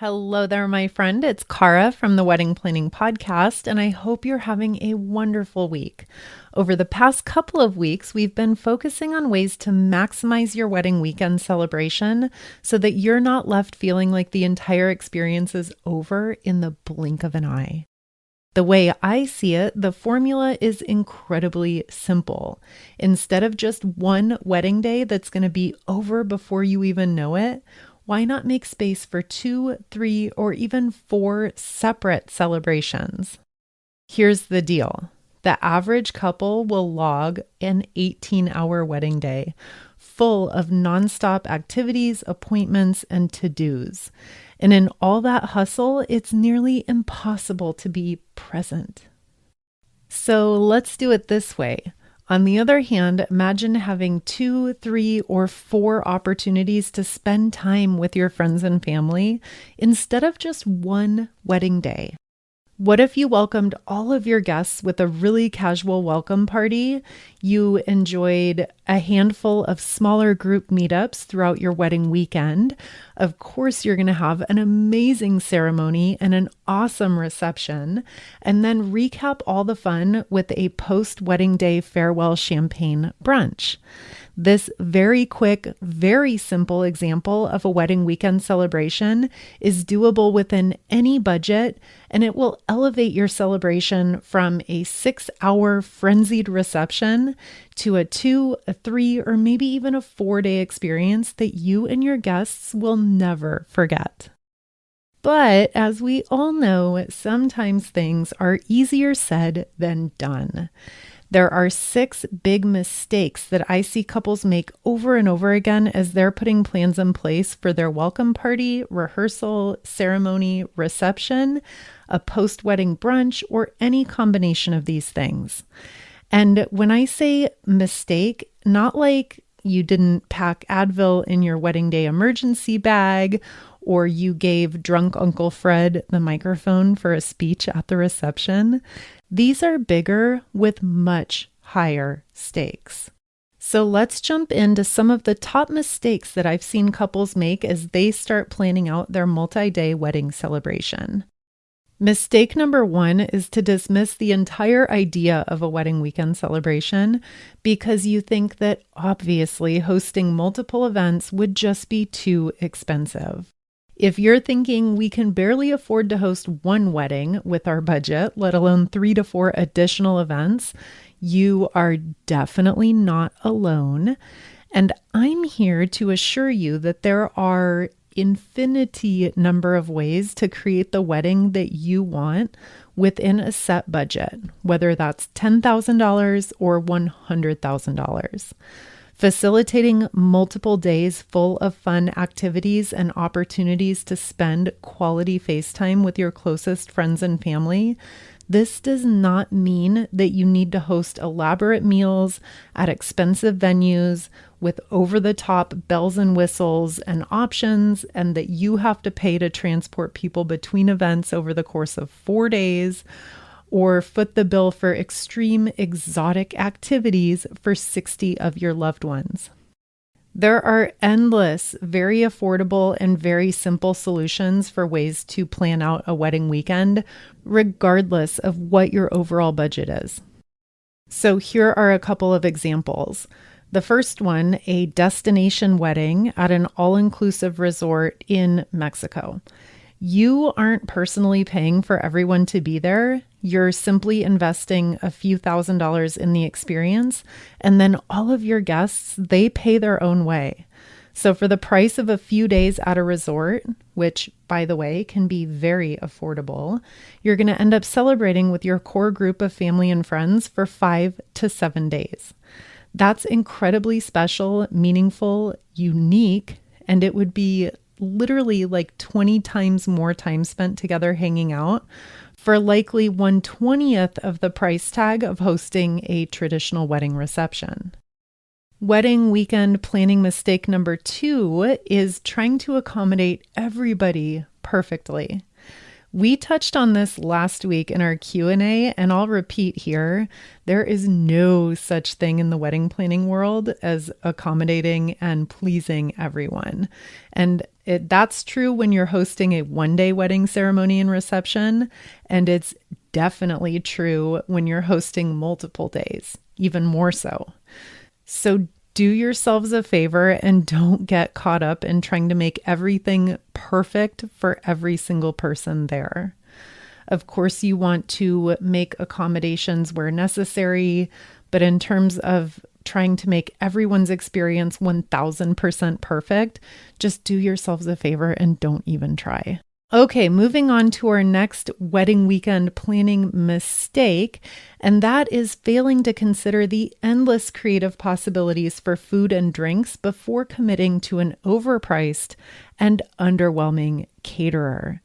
Hello there, my friend. It's Cara from the Wedding Planning Podcast, and I hope you're having a wonderful week. Over the past couple of weeks, we've been focusing on ways to maximize your wedding weekend celebration so that you're not left feeling like the entire experience is over in the blink of an eye. The way I see it, the formula is incredibly simple. Instead of just one wedding day that's going to be over before you even know it, why not make space for 2, 3, or even 4 separate celebrations? Here's the deal. The average couple will log an 18-hour wedding day full of nonstop activities, appointments, and to-dos. And in all that hustle, it's nearly impossible to be present. So let's do it this way. On the other hand, imagine having 2, 3, or 4 opportunities to spend time with your friends and family instead of just one wedding day. What if you welcomed all of your guests with a really casual welcome party? You enjoyed a handful of smaller group meetups throughout your wedding weekend. Of course, you're going to have an amazing ceremony and an awesome reception, and then recap all the fun with a post-wedding day farewell champagne brunch. This very quick, very simple example of a wedding weekend celebration is doable within any budget, and it will elevate your celebration from a 6-hour frenzied reception to a 2, a 3, or maybe even a 4-day experience that you and your guests will never forget. But as we all know, sometimes things are easier said than done. There are 6 big mistakes that I see couples make over and over again as they're putting plans in place for their welcome party, rehearsal, ceremony, reception, a post-wedding brunch, or any combination of these things. And when I say mistake, not like you didn't pack Advil in your wedding day emergency bag, or you gave drunk Uncle Fred the microphone for a speech at the reception. These are bigger with much higher stakes. So let's jump into some of the top mistakes that I've seen couples make as they start planning out their multi-day wedding celebration. Mistake number 1 is to dismiss the entire idea of a wedding weekend celebration because you think that obviously hosting multiple events would just be too expensive. If you're thinking we can barely afford to host one wedding with our budget, let alone 3 to 4 additional events, you are definitely not alone. And I'm here to assure you that there are infinity number of ways to create the wedding that you want within a set budget, whether that's $10,000 or $100,000. Facilitating multiple days full of fun activities and opportunities to spend quality FaceTime with your closest friends and family. This does not mean that you need to host elaborate meals at expensive venues with over-the-top bells and whistles and options, and that you have to pay to transport people between events over the course of 4 days, or foot the bill for extreme exotic activities for 60 of your loved ones. There are endless, very affordable and very simple solutions for ways to plan out a wedding weekend, regardless of what your overall budget is. So here are a couple of examples. The first one, a destination wedding at an all-inclusive resort in Mexico. You aren't personally paying for everyone to be there. You're simply investing a few $1,000s in the experience, and then all of your guests, they pay their own way. So for the price of a few days at a resort, which, by the way, can be very affordable, you're going to end up celebrating with your core group of family and friends for 5 to 7 days. That's incredibly special, meaningful, unique, and it would be literally like 20 times more time spent together hanging out for likely 1/20th of the price tag of hosting a traditional wedding reception. Wedding weekend planning mistake number 2 is trying to accommodate everybody perfectly. We touched on this last week in our Q&A, and I'll repeat here. There is no such thing in the wedding planning world as accommodating and pleasing everyone. And that's true when you're hosting a one-day wedding ceremony and reception, and it's definitely true when you're hosting multiple days, even more so. So do yourselves a favor and don't get caught up in trying to make everything perfect for every single person there. Of course, you want to make accommodations where necessary, but in terms of trying to make everyone's experience 1000% perfect, just do yourselves a favor and don't even try. Okay, moving on to our next wedding weekend planning mistake, and that is failing to consider the endless creative possibilities for food and drinks before committing to an overpriced and underwhelming caterer.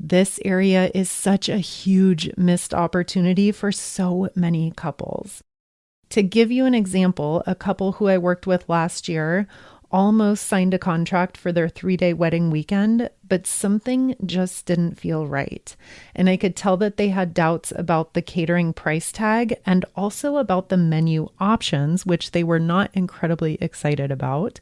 This area is such a huge missed opportunity for so many couples. To give you an example, a couple who I worked with last year almost signed a contract for their 3-day wedding weekend, but something just didn't feel right. And I could tell that they had doubts about the catering price tag and also about the menu options, which they were not incredibly excited about.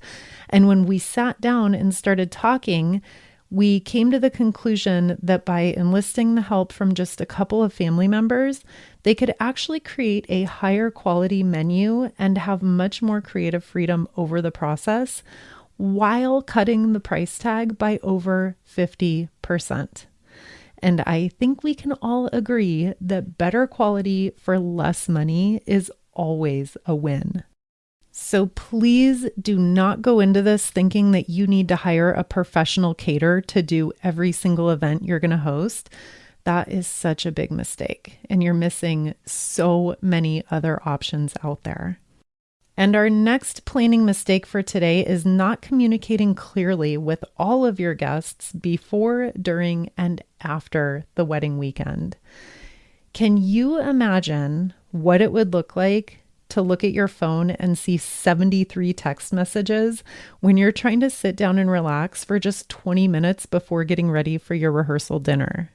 And when we sat down and started talking, we came to the conclusion that by enlisting the help from just a couple of family members, they could actually create a higher quality menu and have much more creative freedom over the process while cutting the price tag by over 50%. And I think we can all agree that better quality for less money is always a win. So please do not go into this thinking that you need to hire a professional caterer to do every single event you're going to host. That is such a big mistake, and you're missing so many other options out there. And our next planning mistake for today is not communicating clearly with all of your guests before, during, and after the wedding weekend. Can you imagine what it would look like to look at your phone and see 73 text messages when you're trying to sit down and relax for just 20 minutes before getting ready for your rehearsal dinner?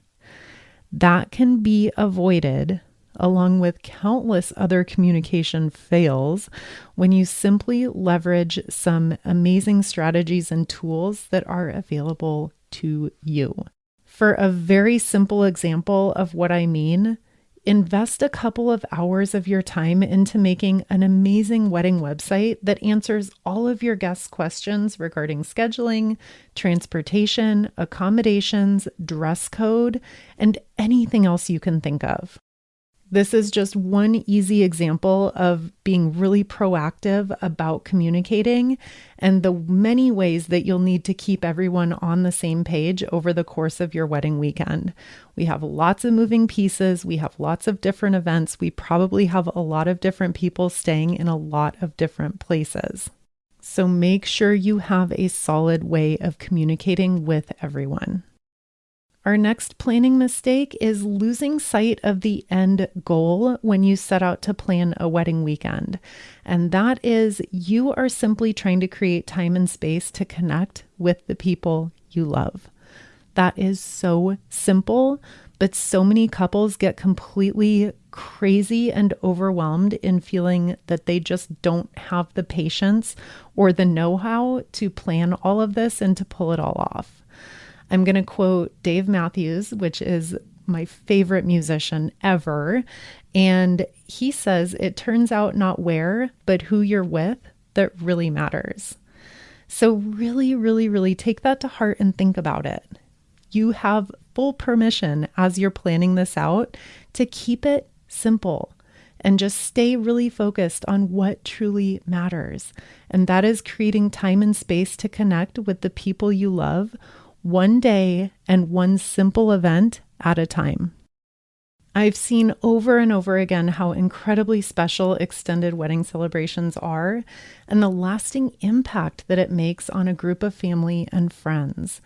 That can be avoided along with countless other communication fails when you simply leverage some amazing strategies and tools that are available to you. For a very simple example of what I mean, invest a couple of hours of your time into making an amazing wedding website that answers all of your guests' questions regarding scheduling, transportation, accommodations, dress code, and anything else you can think of. This is just one easy example of being really proactive about communicating and the many ways that you'll need to keep everyone on the same page over the course of your wedding weekend. We have lots of moving pieces. We have lots of different events. We probably have a lot of different people staying in a lot of different places. So make sure you have a solid way of communicating with everyone. Our next planning mistake is losing sight of the end goal when you set out to plan a wedding weekend. And that is you are simply trying to create time and space to connect with the people you love. That is so simple, but so many couples get completely crazy and overwhelmed in feeling that they just don't have the patience or the know-how to plan all of this and to pull it all off. I'm going to quote Dave Matthews, which is my favorite musician ever. And he says, it turns out not where, but who you're with that really matters. So really, really, really take that to heart and think about it. You have full permission as you're planning this out to keep it simple and just stay really focused on what truly matters. And that is creating time and space to connect with the people you love one day and one simple event at a time. I've seen over and over again how incredibly special extended wedding celebrations are and the lasting impact that it makes on a group of family and friends.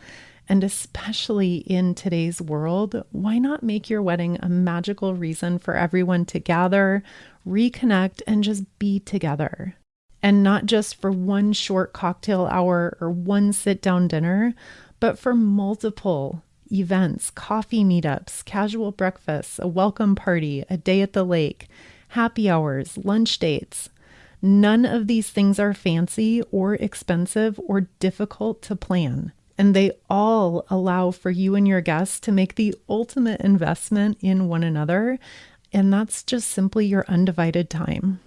And especially in today's world, why not make your wedding a magical reason for everyone to gather, reconnect, and just be together? And not just for one short cocktail hour or one sit-down dinner, but for multiple, events, coffee meetups, casual breakfasts, a welcome party, a day at the lake, happy hours, lunch dates. None of these things are fancy or expensive or difficult to plan. And they all allow for you and your guests to make the ultimate investment in one another. And that's just simply your undivided time.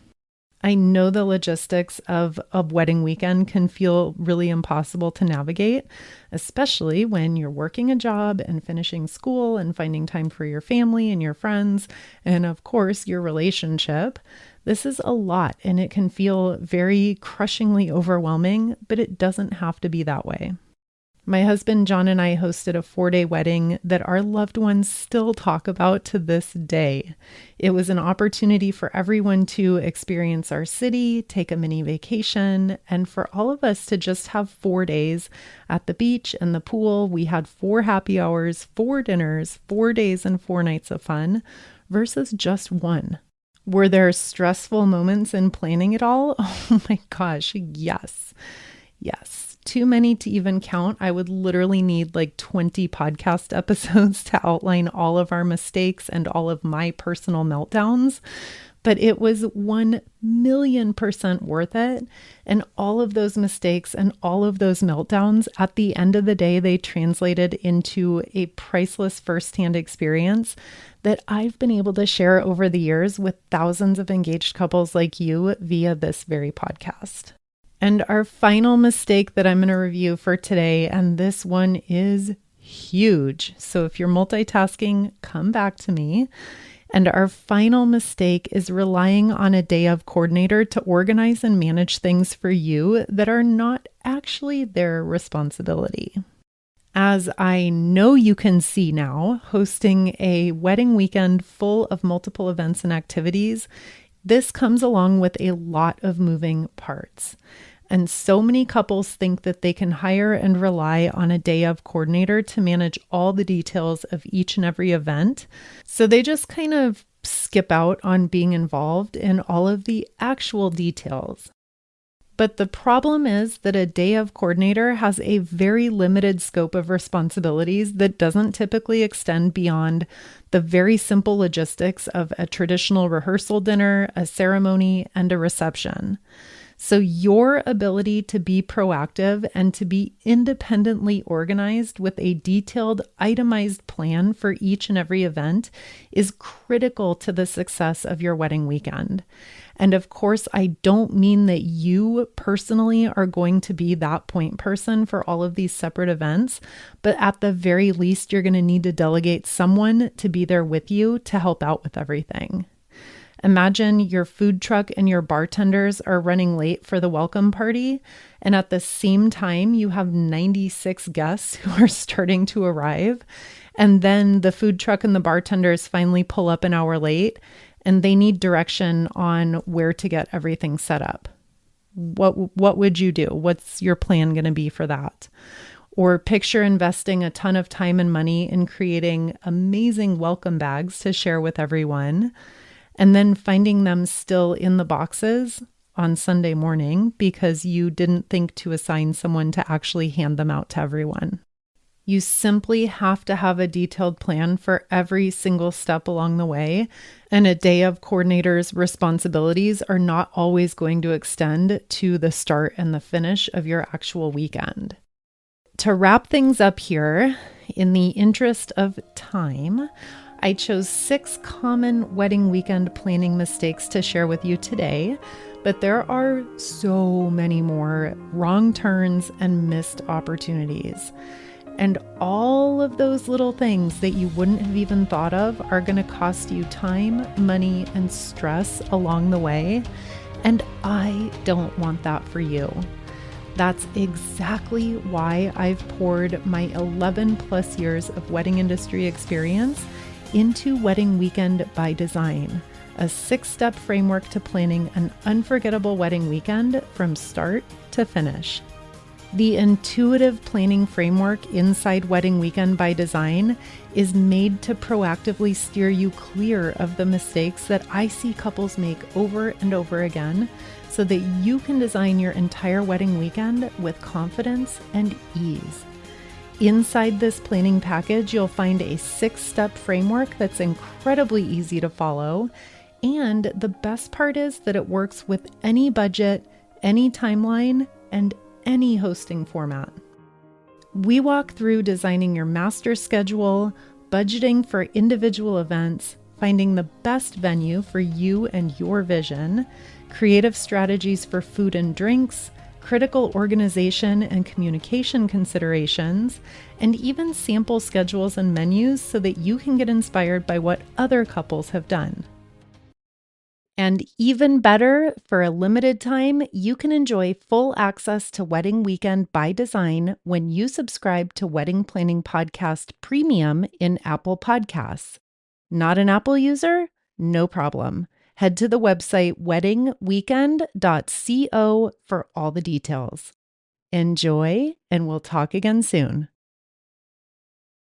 I know the logistics of a wedding weekend can feel really impossible to navigate, especially when you're working a job and finishing school and finding time for your family and your friends, and of course, your relationship. This is a lot and it can feel very crushingly overwhelming, but it doesn't have to be that way. My husband, John, and I hosted a 4-day wedding that our loved ones still talk about to this day. It was an opportunity for everyone to experience our city, take a mini vacation, and for all of us to just have 4 days at the beach and the pool. We had 4 happy hours, 4 dinners, 4 days and 4 nights of fun versus just one. Were there stressful moments in planning it all? Oh my gosh, yes. Yes. Too many to even count. I would literally need like 20 podcast episodes to outline all of our mistakes and all of my personal meltdowns. But it was 1,000,000% worth it. And all of those mistakes and all of those meltdowns, at the end of the day, they translated into a priceless firsthand experience that I've been able to share over the years with thousands of engaged couples like you via this very podcast. And our final mistake that I'm going to review for today, and this one is huge. So if you're multitasking, come back to me. And our final mistake is relying on a day of coordinator to organize and manage things for you that are not actually their responsibility. As I know you can see now, hosting a wedding weekend full of multiple events and activities, this comes along with a lot of moving parts. And so many couples think that they can hire and rely on a day of coordinator to manage all the details of each and every event. So they just kind of skip out on being involved in all of the actual details. But the problem is that a day of coordinator has a very limited scope of responsibilities that doesn't typically extend beyond the very simple logistics of a traditional rehearsal dinner, a ceremony, and a reception. So your ability to be proactive and to be independently organized with a detailed, itemized plan for each and every event is critical to the success of your wedding weekend. And of course, I don't mean that you personally are going to be that point person for all of these separate events, but at the very least, you're going to need to delegate someone to be there with you to help out with everything. Imagine your food truck and your bartenders are running late for the welcome party, and at the same time, you have 96 guests who are starting to arrive, and then the food truck and the bartenders finally pull up an hour late, and they need direction on where to get everything set up. What would you do? What's your plan going to be for that? Or picture investing a ton of time and money in creating amazing welcome bags to share with everyone, and then finding them still in the boxes on Sunday morning because you didn't think to assign someone to actually hand them out to everyone. You simply have to have a detailed plan for every single step along the way, and a day of coordinator's responsibilities are not always going to extend to the start and the finish of your actual weekend. To wrap things up here, in the interest of time, I chose 6 common wedding weekend planning mistakes to share with you today, but there are so many more wrong turns and missed opportunities. And all of those little things that you wouldn't have even thought of are going to cost you time, money, and stress along the way. And I don't want that for you. That's exactly why I've poured my 11 plus years of wedding industry experience into Wedding Weekend by Design, a 6-step framework to planning an unforgettable wedding weekend from start to finish. The intuitive planning framework inside Wedding Weekend by Design is made to proactively steer you clear of the mistakes that I see couples make over and over again so that you can design your entire wedding weekend with confidence and ease. Inside this planning package, you'll find a 6-step framework that's incredibly easy to follow. And the best part is that it works with any budget, any timeline, and any hosting format. We walk through designing your master schedule, budgeting for individual events, finding the best venue for you and your vision, creative strategies for food and drinks, critical organization and communication considerations, and even sample schedules and menus so that you can get inspired by what other couples have done. And even better, for a limited time, you can enjoy full access to Wedding Weekend by Design when you subscribe to Wedding Planning Podcast Premium in Apple Podcasts. Not an Apple user? No problem. Head to the website weddingweekend.co for all the details. Enjoy, and we'll talk again soon.